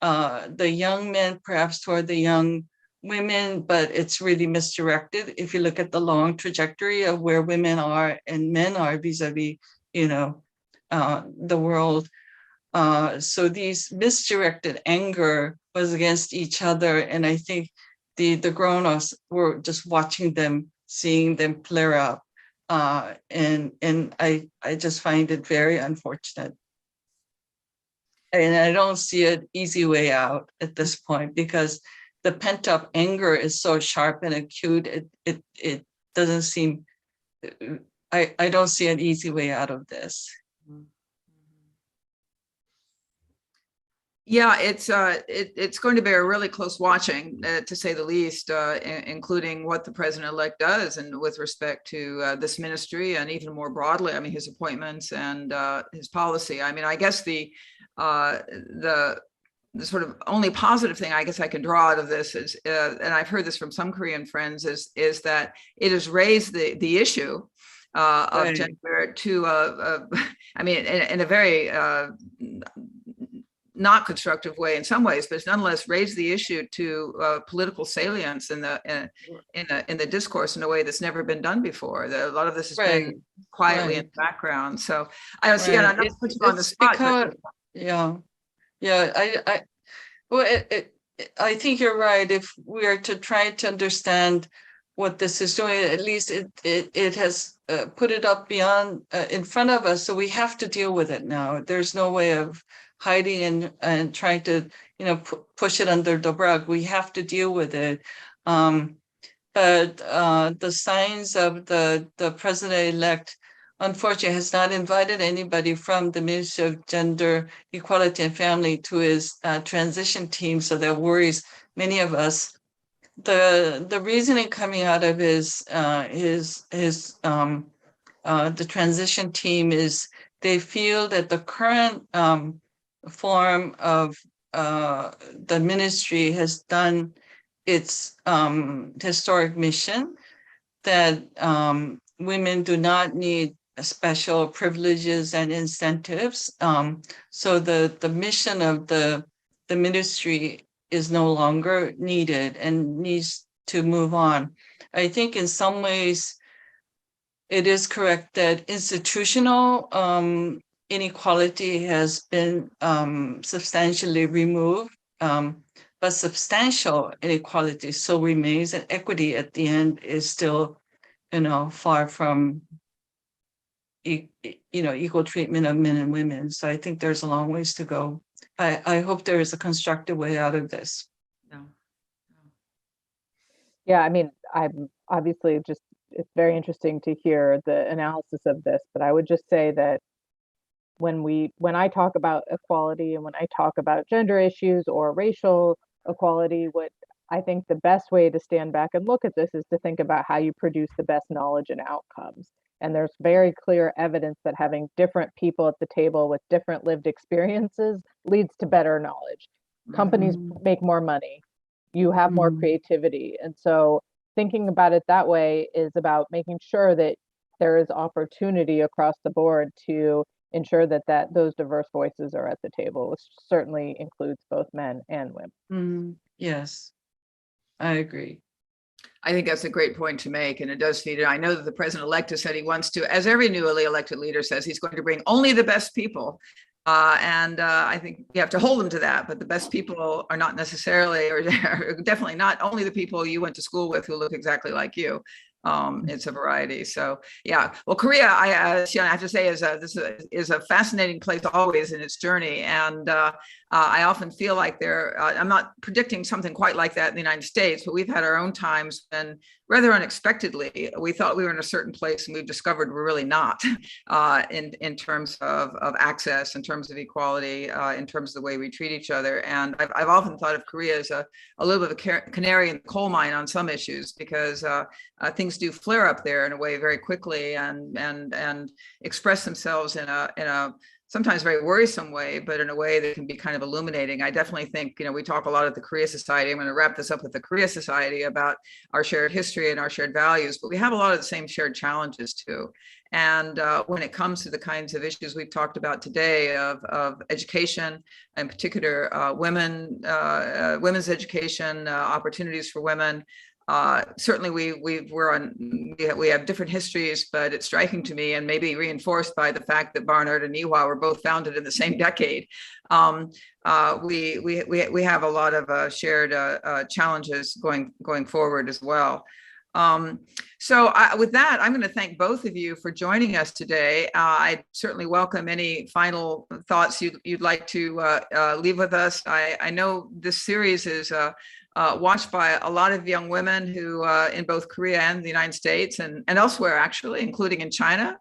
the young men perhaps toward the young women, but it's really misdirected. If you look at the long trajectory of where women are and men are vis-a-vis, the world. So these misdirected anger was against each other. And I think the grown-ups were just watching them, seeing them flare up. And I just find it very unfortunate. And I don't see an easy way out at this point because the pent-up anger is so sharp and acute. It doesn't seem, I don't see an easy way out of this. Yeah, it's going to be a really close watching, to say the least, including what the president-elect does and with respect to this ministry and even more broadly, I mean, his appointments and his policy. I mean, I guess the sort of only positive thing I guess I can draw out of this is, and I've heard this from some Korean friends, is that it has raised the issue of gender to, I mean, in a very not constructive way in some ways, but it's nonetheless raised the issue to political salience in the discourse in a way that's never been done before. A lot of this has been quietly in the background. So I don't see, I'm not put you on the spot. Because, I I think you're right. If we are to try to understand what this is doing, at least it has put it up beyond in front of us. So we have to deal with it now. There's no way of hiding and trying to, push it under the rug. We have to deal with it. But the signs of the president-elect, unfortunately, has not invited anybody from the Ministry of Gender Equality and Family to his transition team, so that worries many of us. The reasoning coming out of the transition team is they feel that the current form of the ministry has done its historic mission, that women do not need special privileges and incentives. So the mission of the ministry is no longer needed and needs to move on. I think in some ways it is correct that institutional inequality has been substantially removed, but substantial inequality still remains, and equity at the end is still, far from equal treatment of men and women. So I think there's a long ways to go. I hope there is a constructive way out of this. Yeah, I mean, I'm obviously just, it's very interesting to hear the analysis of this, but I would just say that when I talk about equality and when I talk about gender issues or racial equality, what I think the best way to stand back and look at this is to think about how you produce the best knowledge and outcomes. And there's very clear evidence that having different people at the table with different lived experiences leads to better knowledge. Companies make more money, you have more creativity. And so thinking about it that way is about making sure that there is opportunity across the board to ensure that those diverse voices are at the table, which certainly includes both men and women. Yes, I agree. I think that's a great point to make, and it does feed it. I know that the president-elect has said he wants to, as every newly elected leader says, he's going to bring only the best people. And I think you have to hold them to that, but the best people are not necessarily, or definitely not only the people you went to school with who look exactly like you. It's a variety. So yeah, well, Korea, Sian, I have to say, this is a fascinating place always in its journey, and I often feel like I'm not predicting something quite like that in the United States, but we've had our own times when rather unexpectedly we thought we were in a certain place, and we've discovered we're really not, in terms of access, in terms of equality, in terms of the way we treat each other. And I've often thought of Korea as a little bit of a canary in the coal mine on some issues, because things do flare up there in a way very quickly and express themselves in a sometimes very worrisome way, but in a way that can be kind of illuminating. I definitely think, we talk a lot at the Korea Society. I'm going to wrap this up with the Korea Society about our shared history and our shared values, but we have a lot of the same shared challenges too. And when it comes to the kinds of issues we've talked about today of education, in particular women's education, opportunities for women, certainly we have different histories, but it's striking to me, and maybe reinforced by the fact that Barnard and Ewha were both founded in the same decade. We have a lot of shared challenges going forward as well. So with that, I'm going to thank both of you for joining us today. I certainly welcome any final thoughts you'd like to leave with us. I know this series is watched by a lot of young women who in both Korea and the United States and elsewhere, actually, including in China.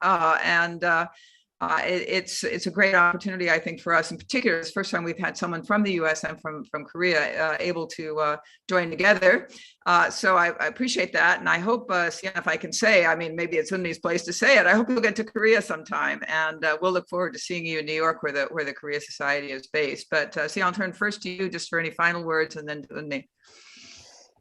It's a great opportunity, I think, for us in particular. It's the first time we've had someone from the US and from Korea able to join together. So I appreciate that. And I hope, Sian, if I can say, I mean, maybe it's Eun Mee's place to say it, I hope you'll get to Korea sometime. And we'll look forward to seeing you in New York, where the Korea Society is based. But Sian, I'll turn first to you just for any final words, and then to Eun Mee.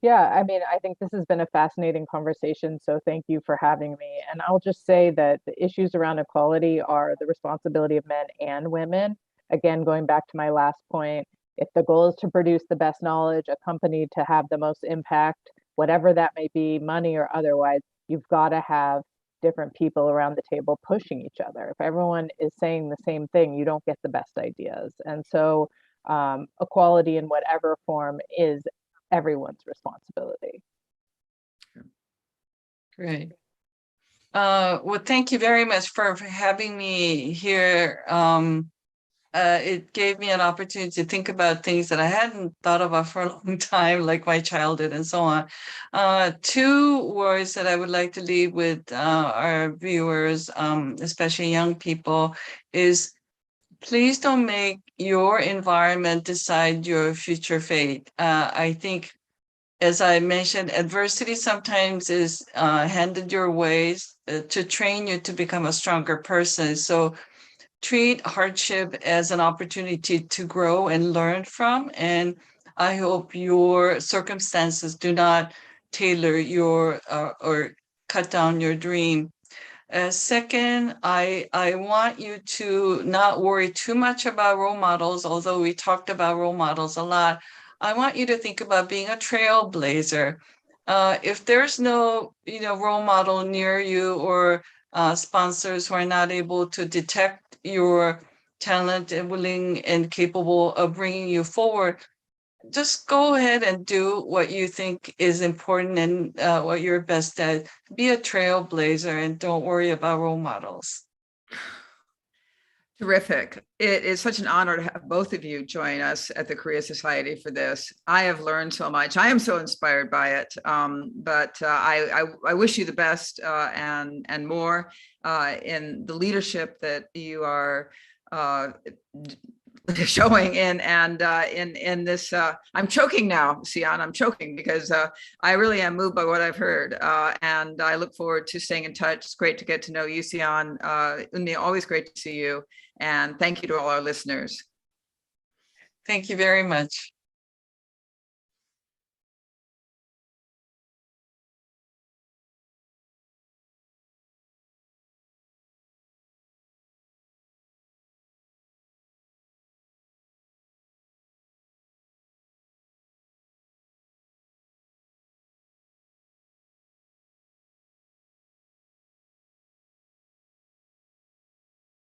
Yeah, I mean, I think this has been a fascinating conversation, so thank you for having me. And I'll just say that the issues around equality are the responsibility of men and women. Again, going back to my last point, if the goal is to produce the best knowledge, a company to have the most impact, whatever that may be, money or otherwise, you've got to have different people around the table pushing each other. If everyone is saying the same thing, you don't get the best ideas. And so equality in whatever form is everyone's responsibility. Great. Well, thank you very much for having me here. It gave me an opportunity to think about things that I hadn't thought about for a long time, like my childhood and so on. Two words that I would like to leave with our viewers, especially young people, is please don't make your environment decide your future fate. I think, as I mentioned, adversity sometimes is handed your way to train you to become a stronger person. So treat hardship as an opportunity to grow and learn from. And I hope your circumstances do not tailor your or cut down your dream. Second, I want you to not worry too much about role models, although we talked about role models a lot. I want you to think about being a trailblazer. If there's no, role model near you, or sponsors who are not able to detect your talent and willing and capable of bringing you forward, just go ahead and do what you think is important and what you're best at. Be a trailblazer and don't worry about role models. Terrific. It is such an honor to have both of you join us at the Korea Society for this. I have learned so much. I am so inspired by it. But I wish you the best and more in the leadership that you are showing in this. I'm choking now, Sian. I'm choking because I really am moved by what I've heard, and I look forward to staying in touch. It's great to get to know you, Sian. Eun Mee, always great to see you, and thank you to all our listeners. Thank you very much.